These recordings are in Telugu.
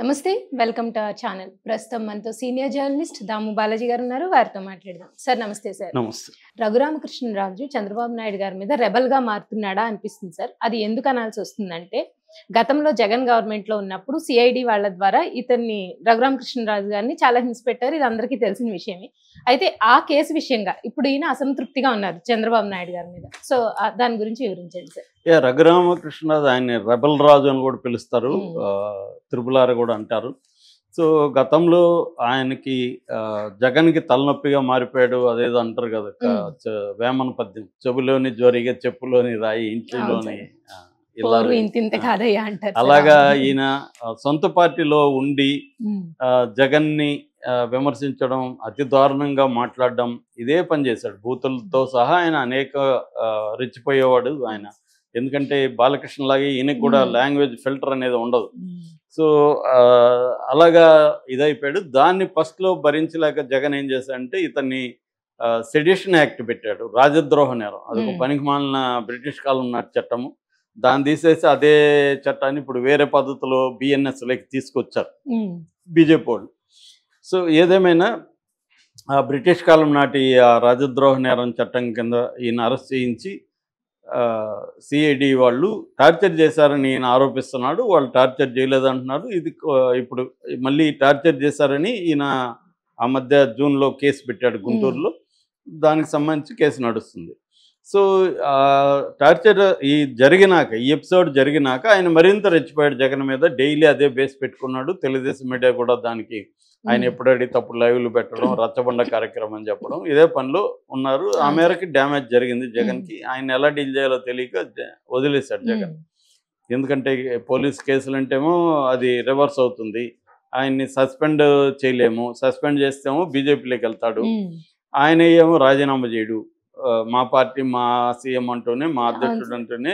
నమస్తే. Welcome to our channel. ప్రస్తుతం మనతో సీనియర్ జర్నలిస్ట్ దాము బాలాజీ గారు ఉన్నారు. వారితో మాట్లాడదాం. సార్ నమస్తే సార్. నమస్తే. రఘురామకృష్ణరాజు చంద్రబాబు నాయుడు గారి మీద రెబల్గా మారుతున్నాడా అనిపిస్తుంది సార్. అది ఎందుకు అనాల్సి వస్తుందంటే గతంలో జగన్ గవర్నమెంట్ లో ఉన్నప్పుడు సిఐడి వాళ్ళ ద్వారా ఇతన్ని రఘురామకృష్ణరాజు గారిని చాలా హింస పెట్టారు. ఇది అందరికీ తెలిసిన విషయమే. అయితే ఆ కేసు విషయంగా ఇప్పుడు ఈయన అసంతృప్తిగా ఉన్నారు చంద్రబాబు నాయుడు గారి మీద. సో దాని గురించి వివరించండి సార్. రఘురామకృష్ణరాజు ఆయన రెబల్ రాజు అని కూడా పిలుస్తారు, త్రిపులార కూడా అంటారు. సో గతంలో ఆయనకి జగన్కి తలనొప్పిగా మారిపోయాడు, అదేదో అంటారు కదా వేమన పద్యం, చెబులోని జోరిగా చెప్పులోని రాయి ఇంట్లోని ఇంత కాదయ్యా అంటారు. అలాగా ఈయన సొంత పార్టీలో ఉండి జగన్ని విమర్శించడం, అతి దారుణంగా మాట్లాడడం, ఇదే పని చేశాడు. బూతులతో సహా ఆయన అనేక రెచ్చిపోయేవాడు ఆయన. ఎందుకంటే బాలకృష్ణ లాగే ఈయనకి కూడా లాంగ్వేజ్ ఫిల్టర్ అనేది ఉండదు. సో అలాగా ఇదైపోయాడు. దాన్ని ఫస్ట్లో భరించలేక జగన్ ఏం చేశాడంటే ఇతన్ని సెడిషన్ యాక్ట్ పెట్టాడు, రాజద్రోహ నేరం. అదొక పనికిమాలిన బ్రిటిష్ కాలం నాటి చట్టము. దాన్ని తీసేసి అదే చట్టాన్ని ఇప్పుడు వేరే పద్ధతిలో బిఎన్ఎస్లోకి తీసుకొచ్చారు బీజేపీ వాళ్ళు. సో ఏదేమైనా ఆ బ్రిటిష్ కాలం నాటి ఆ రాజద్రోహ నేరం చట్టం కింద ఈయన అరెస్ట్ చేయించి సిఐడి వాళ్ళు టార్చర్ చేశారని ఈయన ఆరోపిస్తున్నాడు. వాళ్ళు టార్చర్ చేయలేదంటున్నారు. ఇది ఇప్పుడు మళ్ళీ టార్చర్ చేశారని ఈయన ఆ మధ్య జూన్లో కేసు పెట్టాడు గుంటూరులో. దానికి సంబంధించి కేసు నడుస్తుంది. సో టార్చర్ ఈ ఎపిసోడ్ జరిగినాక ఆయన మరింత రెచ్చిపోయాడు జగన్ మీద. డైలీ అదే బేస్ పెట్టుకున్నాడు. తెలుగుదేశం మీడియా కూడా దానికి ఆయన ఎప్పుడు అడిగితే అప్పుడు లైవ్లు పెట్టడం, రచ్చబండ కార్యక్రమం అని చెప్పడం, ఇదే పనిలో ఉన్నారు. ఆ మేరకి డ్యామేజ్ జరిగింది జగన్కి. ఆయన ఎలా డీల్ చేయాలో తెలియక వదిలేశాడు జగన్. ఎందుకంటే పోలీస్ కేసులు అంటేమో అది రివర్స్ అవుతుంది, ఆయన్ని సస్పెండ్ చేయలేము. సస్పెండ్ చేస్తేమో బీజేపీలోకి వెళ్తాడు. ఆయన ఏమో రాజీనామా చేయడు. మా పార్టీ మా సీఎం అంటూనే, మా అధ్యక్షుడు అంటూనే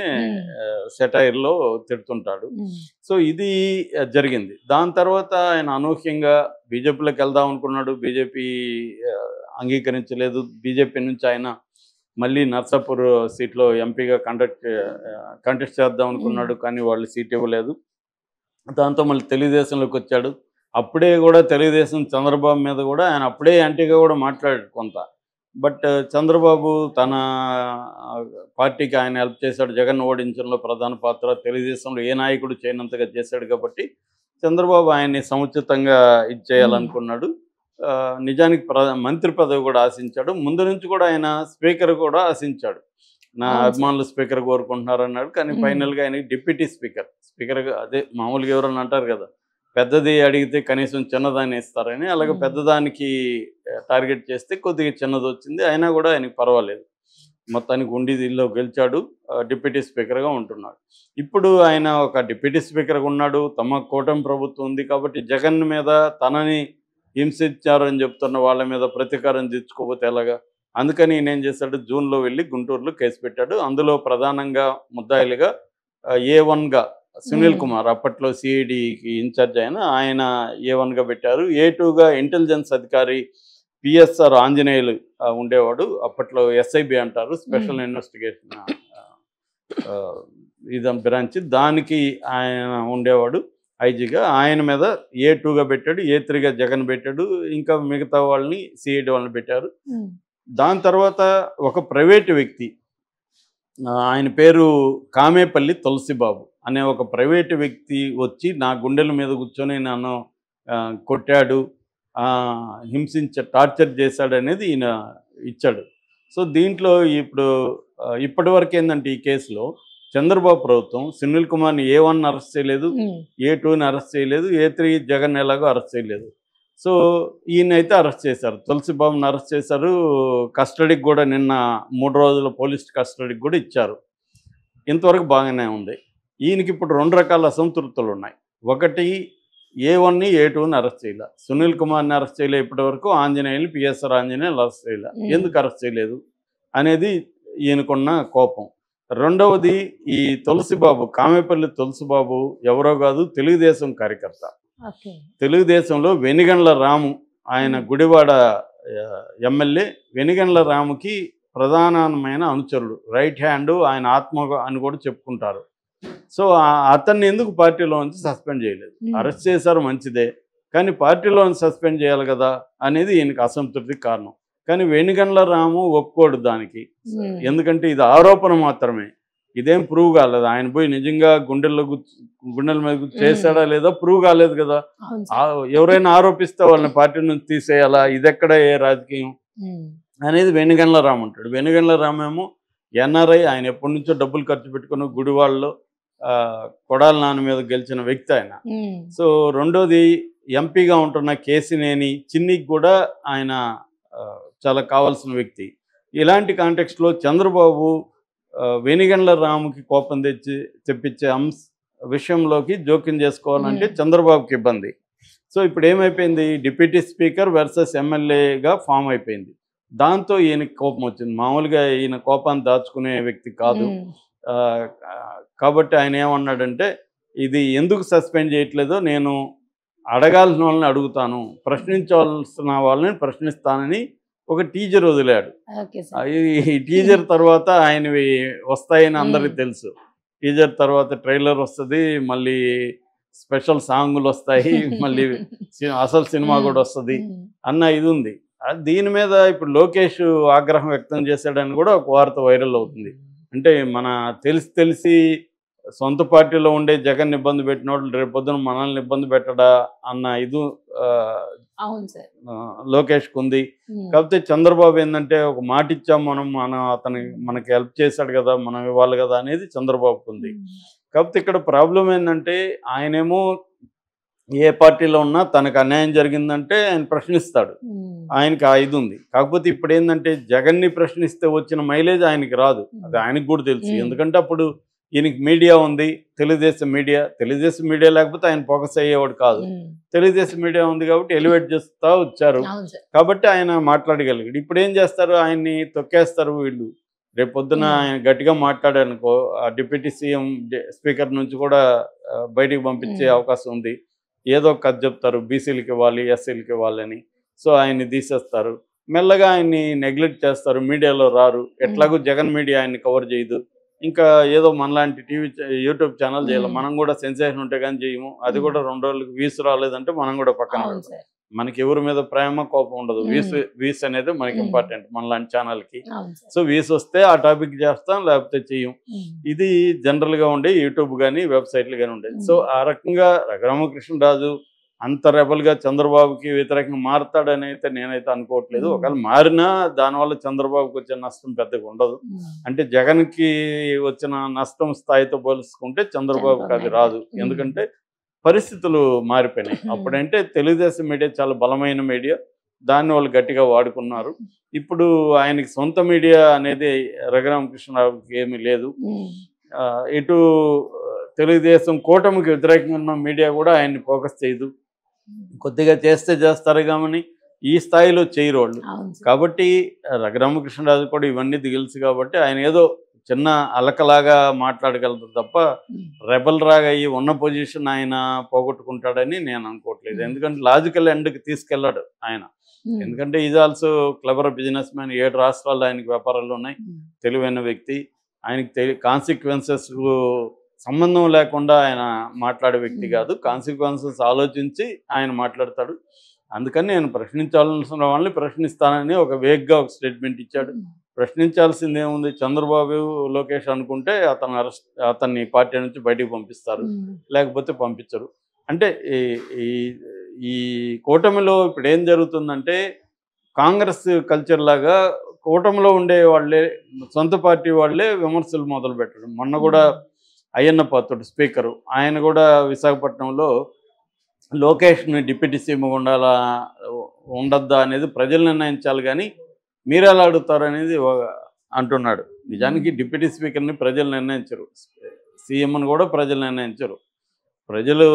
సెటైర్లో తిడుతుంటాడు. సో ఇది జరిగింది. దాని తర్వాత ఆయన అనూహ్యంగా బీజేపీలోకి వెళ్దాం అనుకున్నాడు. బీజేపీ అంగీకరించలేదు. బీజేపీ నుంచి ఆయన మళ్ళీ నర్సాపూర్ సీట్లో ఎంపీగా కంటెస్ట్ చేద్దాం అనుకున్నాడు, కానీ వాళ్ళు సీట్ ఇవ్వలేదు. దాంతో మళ్ళీ తెలుగుదేశంలోకి వచ్చాడు. అప్పుడే కూడా తెలుగుదేశం చంద్రబాబు మీద కూడా ఆయన అప్పుడే యాంటీగా కూడా మాట్లాడాడు కొంత. బట్ చంద్రబాబు తన పార్టీకి ఆయన హెల్ప్ చేశాడు. జగన్ ఓడించడంలో ప్రధాన పాత్ర తెలుగుదేశంలో ఏ నాయకుడు చేయనంతగా చేశాడు కాబట్టి చంద్రబాబు ఆయన్ని సముచితంగా ఇది చేయాలనుకున్నాడు. నిజానికి మంత్రి పదవి కూడా ఆశించాడు. ముందు నుంచి కూడా ఆయన స్పీకర్ కూడా ఆశించాడు. నా అభిమానులు స్పీకర్ కోరుకుంటున్నారు అన్నాడు. కానీ ఫైనల్గా ఆయనకి డిప్యూటీ స్పీకర్గా అదే మామూలుగా ఎవరన్నా అంటారు కదా, పెద్దది అడిగితే కనీసం చిన్నదాన్ని ఇస్తారని, అలాగే పెద్దదానికి టార్గెట్ చేస్తే కొద్దిగా చిన్నది వచ్చింది. అయినా కూడా ఆయనకి పర్వాలేదు. మొత్తానికి ఉండిదిల్లో గెలిచాడు, డిప్యూటీ స్పీకర్గా ఉంటున్నాడు. ఇప్పుడు ఆయన ఒక డిప్యూటీ స్పీకర్గా ఉన్నాడు. తమ కూటమి ప్రభుత్వం ఉంది కాబట్టి జగన్ మీద తనని హింసించారని చెప్తున్న వాళ్ళ మీద ప్రతీకారం తెచ్చుకోకపోతే ఎలాగా? అందుకని ఈయన ఏం చేశాడు, జూన్లో వెళ్ళి గుంటూరులో కేసు పెట్టాడు. అందులో ప్రధానంగా ముద్దాయిలుగా A1గా సునీల్ కుమార్, అప్పట్లో సిఐడికి ఇన్ఛార్జ్ ఆయన A1గా పెట్టారు. A2గా ఇంటెలిజెన్స్ అధికారి పిఎస్ఆర్ ఆంజనేయులు ఉండేవాడు. అప్పట్లో SIB అంటారు, స్పెషల్ ఇన్వెస్టిగేషన్ ఇదని బ్రాంచ్, దానికి ఆయన ఉండేవాడు ఐజీగా. ఆయన మీద A2గా పెట్టాడు. A3గా జగన్ పెట్టాడు. ఇంకా మిగతా వాళ్ళని సిఐడి వాళ్ళని పెట్టారు. దాని తర్వాత ఒక ప్రైవేటు వ్యక్తి, ఆయన పేరు కామేపల్లి తులసిబాబు అనే ఒక ప్రైవేటు వ్యక్తి వచ్చి నా గుండెల మీద కూర్చొని నన్ను కొట్టాడు, టార్చర్ చేశాడు అనేది ఈయన ఇచ్చాడు. సో దీంట్లో ఇప్పటి వరకు ఏంటంటే ఈ కేసులో చంద్రబాబు ప్రభుత్వం సునీల్ కుమార్ని A1 అరెస్ట్ చేయలేదు, A2ని అరెస్ట్ చేయలేదు, A3 జగన్ ఎలాగో అరెస్ట్ చేయలేదు. సో ఈయనైతే అరెస్ట్ చేశారు, తులసిబాబుని అరెస్ట్ చేశారు. కస్టడీకి కూడా నిన్న 3 రోజుల పోలీస్ కస్టడీకి కూడా ఇచ్చారు. ఇంతవరకు బాగానే ఉంది. ఈయనకి ఇప్పుడు 2 రకాల అసంతృప్తులు ఉన్నాయి. ఒకటి, A1ని A2ని అరెస్ట్ చేయలే, సునీల్ కుమార్ని అరెస్ట్ చేయలే ఇప్పటి వరకు, ఆంజనేయులు పిఎస్ఆర్ ఆంజనేయులు అరెస్ట్ చేయలే. ఎందుకు అరెస్ట్ చేయలేదు అనేది ఈయనకున్న కోపం. రెండవది, ఈ తులసిబాబు, కామేపల్లి తులసిబాబు ఎవరో కాదు, తెలుగుదేశం కార్యకర్త. తెలుగుదేశంలో వెనిగండ్ల రాము, ఆయన గుడివాడ ఎమ్మెల్యే, వెనిగండ్ల రాముకి ప్రధానమైన అనుచరుడు, రైట్ హ్యాండ్, ఆయన ఆత్మ అని కూడా చెప్పుకుంటారు. సో అతన్ని ఎందుకు పార్టీలో నుంచి సస్పెండ్ చేయలేదు? అరెస్ట్ చేశారు మంచిదే, కానీ పార్టీలో నుంచి సస్పెండ్ చేయాలి కదా అనేది ఈయనకి అసంతృప్తికి కారణం. కానీ వెనుగండ్ల రాము ఒప్పుకోడు దానికి, ఎందుకంటే ఇది ఆరోపణ మాత్రమే, ఇదేం ప్రూవ్ కాలేదు. ఆయన పోయి నిజంగా గుండెల మీద చేశాడా లేదా ప్రూవ్ కాలేదు కదా. ఎవరైనా ఆరోపిస్తే వాళ్ళని పార్టీ నుంచి తీసేయాలా, ఇదెక్కడ ఏ రాజకీయం అనేది వెనుగండ్ల రాము అంటాడు. వెనుగండ్ల రామేమో ఎన్ఆర్ఐ, ఆయన ఎప్పటి నుంచో డబ్బులు ఖర్చు పెట్టుకున్న గుడివాళ్ళలో కొడాల నాన్న మీద గెలిచిన వ్యక్తి ఆయన. సో రెండోది ఎంపీగా ఉంటున్న కేసినేని చిన్నికి కూడా ఆయన చాలా కావాల్సిన వ్యక్తి. ఇలాంటి కాంటెక్స్ట్లో చంద్రబాబు వెనుగండ్ల రాముకి కోపం తెప్పించే విషయంలోకి జోక్యం చేసుకోవాలంటే చంద్రబాబుకి ఇబ్బంది. సో ఇప్పుడు ఏమైపోయింది, డిప్యూటీ స్పీకర్ వర్సెస్ ఎమ్మెల్యేగా ఫామ్ అయిపోయింది. దాంతో ఈయనకి కోపం వచ్చింది. మామూలుగా ఈయన కోపాన్ని దాచుకునే వ్యక్తి కాదు కాబట్టి ఆయన ఏమన్నాడంటే, ఇది ఎందుకు సస్పెండ్ చేయట్లేదో నేను అడగాల్సిన వాళ్ళని అడుగుతాను, ప్రశ్నించాల్సిన వాళ్ళని ప్రశ్నిస్తానని ఒక టీజర్ వదిలాడు. ఈ టీజర్ తర్వాత ఆయనవి వస్తాయని అందరికీ తెలుసు. టీజర్ తర్వాత ట్రైలర్ వస్తుంది, మళ్ళీ స్పెషల్ సాంగులు వస్తాయి, మళ్ళీ అసలు సినిమా కూడా వస్తుంది అన్న ఇది ఉంది. దీని మీద ఇప్పుడు లోకేష్ ఆగ్రహం వ్యక్తం చేశాడని కూడా ఒక వార్త వైరల్ అవుతుంది. అంటే మన తెలిసి సొంత పార్టీలో ఉండే జగన్ ఇబ్బంది పెట్టిన వాళ్ళు రేపు పొద్దున మనల్ని ఇబ్బంది పెట్టడా అన్న ఇది లోకేష్కి ఉంది. కాకపోతే చంద్రబాబు ఏంటంటే ఒక మాట ఇచ్చాం మనం మనకి హెల్ప్ చేశాడు కదా, మనం ఇవ్వాలి కదా అనేది చంద్రబాబుకు ఉంది. కాకపోతే ఇక్కడ ప్రాబ్లం ఏంటంటే, ఆయనేమో ఏ పార్టీలో ఉన్నా తనకు అన్యాయం జరిగిందంటే ఆయన ప్రశ్నిస్తాడు, ఆయనకి ఆ ఇది ఉంది. కాకపోతే ఇప్పుడు ఏంటంటే జగన్ని ప్రశ్నిస్తే వచ్చిన మైలేజ్ ఆయనకి రాదు, అది ఆయనకు కూడా తెలుసు. ఎందుకంటే అప్పుడు ఈయనకి మీడియా ఉంది, తెలుగుదేశం మీడియా లేకపోతే ఆయన ఫోకస్ అయ్యేవాడు కాదు. తెలుగుదేశం మీడియా ఉంది కాబట్టి ఎలివేట్ చేస్తూ వచ్చారు కాబట్టి ఆయన మాట్లాడగలిగాడు. ఇప్పుడు ఏం చేస్తారు, ఆయన్ని తొక్కేస్తారు వీళ్ళు. రేపు పొద్దున ఆయన గట్టిగా మాట్లాడారనుకో, ఆ డిప్యూటీ సీఎం స్పీకర్ నుంచి కూడా బయటికి పంపించే అవకాశం ఉంది. ఏదో కథ చెప్తారు, బీసీలకి ఇవ్వాలి, ఎస్సీలకి ఇవ్వాలని. సో ఆయన్ని తీసేస్తారు, మెల్లగా ఆయన్ని నెగ్లెక్ట్ చేస్తారు, మీడియాలో రారు. ఎట్లాగో జగన్ మీడియా ఆయన్ని కవర్ చేయదు. ఇంకా ఏదో మనలాంటి యూట్యూబ్ ఛానల్ చేయాలి, మనం కూడా సెన్సేషన్ ఉంటే కానీ చేయము. అది కూడా 2 రోజులకు వ్యూస్ రాలేదంటే మనం కూడా పక్కన పెడతాం. మనకి ఎవరి మీద ప్రేమ కోపం ఉండదు, వ్యూస్ అనేది మనకి ఇంపార్టెంట్ మనలాంటి ఛానల్కి. సో వ్యూస్ వస్తే ఆ టాపిక్ చేస్తాం, లేకపోతే చెయ్యం. ఇది జనరల్గా ఉండే యూట్యూబ్ కానీ వెబ్సైట్లు కానీ ఉండేది. సో ఆ రకంగా రఘురామకృష్ణరాజు అంత రెబల్గా చంద్రబాబుకి వ్యతిరేకంగా మారుతాడని అయితే నేనైతే అనుకోవట్లేదు. ఒకవేళ మారినా దానివల్ల చంద్రబాబుకి వచ్చే నష్టం పెద్దగా ఉండదు. అంటే జగన్కి వచ్చిన నష్టం స్థాయితో పోల్చుకుంటే చంద్రబాబుకి అది రాదు, ఎందుకంటే పరిస్థితులు మారిపోయినాయి. అప్పుడంటే తెలుగుదేశం మీడియా చాలా బలమైన మీడియా, దాన్ని వాళ్ళు గట్టిగా వాడుకున్నారు. ఇప్పుడు ఆయనకి సొంత మీడియా అనేది రఘురామకృష్ణరావుకి ఏమీ లేదు. ఇటు తెలుగుదేశం కూటమికి వ్యతిరేకంగా ఉన్న మీడియా కూడా ఆయన్ని ఫోకస్ చేయదు. కొద్దిగా చేస్తారు కానీ ఈ స్థాయిలో చేయరు వాళ్ళు. కాబట్టి రఘురామకృష్ణరాజు కూడా ఇవన్నీ తెలుసు కాబట్టి ఆయన ఏదో చిన్న అలకలాగా మాట్లాడగలదు తప్ప రెబల్ రాగా అయ్యి ఉన్న పొజిషన్ ఆయన పోగొట్టుకుంటాడని నేను అనుకోవట్లేదు. ఎందుకంటే లాజికల్ ఎండ్కి తీసుకెళ్ళాడు ఆయన. ఎందుకంటే is also clever business man. 7 రాష్ట్రాల్లో ఆయనకి వ్యాపారాలు ఉన్నాయి, తెలివైన వ్యక్తి. ఆయనకి కాన్సిక్వెన్సెస్ సంబంధం లేకుండా ఆయన మాట్లాడే వ్యక్తి కాదు, కాన్సిక్వెన్సెస్ ఆలోచించి ఆయన మాట్లాడతాడు. అందుకని నేను ప్రశ్నించాల్సిన వాళ్ళని ప్రశ్నిస్తానని ఒక వేగ్గా ఒక స్టేట్మెంట్ ఇచ్చాడు. ప్రశ్నించాల్సింది ఏముంది, చంద్రబాబు లోకేష్ అనుకుంటే అతన్ని పార్టీ నుంచి బయటికి పంపిస్తారు, లేకపోతే పంపించరు. అంటే ఈ కూటమిలో ఇప్పుడు ఏం జరుగుతుందంటే కాంగ్రెస్ కల్చర్ లాగా కూటమిలో ఉండే వాళ్ళే, సొంత పార్టీ వాళ్ళే విమర్శలు మొదలు పెట్టడం. మొన్న కూడా అయ్యన్న పాత్రుడు స్పీకరు, ఆయన కూడా విశాఖపట్నంలో లోకేష్ని డిప్యూటీ సీఎం ఉండద్దా అనేది ప్రజలు నిర్ణయించాలి కానీ మీరు ఎలా అడుగుతారు అనేది అంటున్నాడు. నిజానికి డిప్యూటీ స్పీకర్ని ప్రజలు నిర్ణయించరు, సీఎంని కూడా ప్రజలు నిర్ణయించరు. ప్రజలు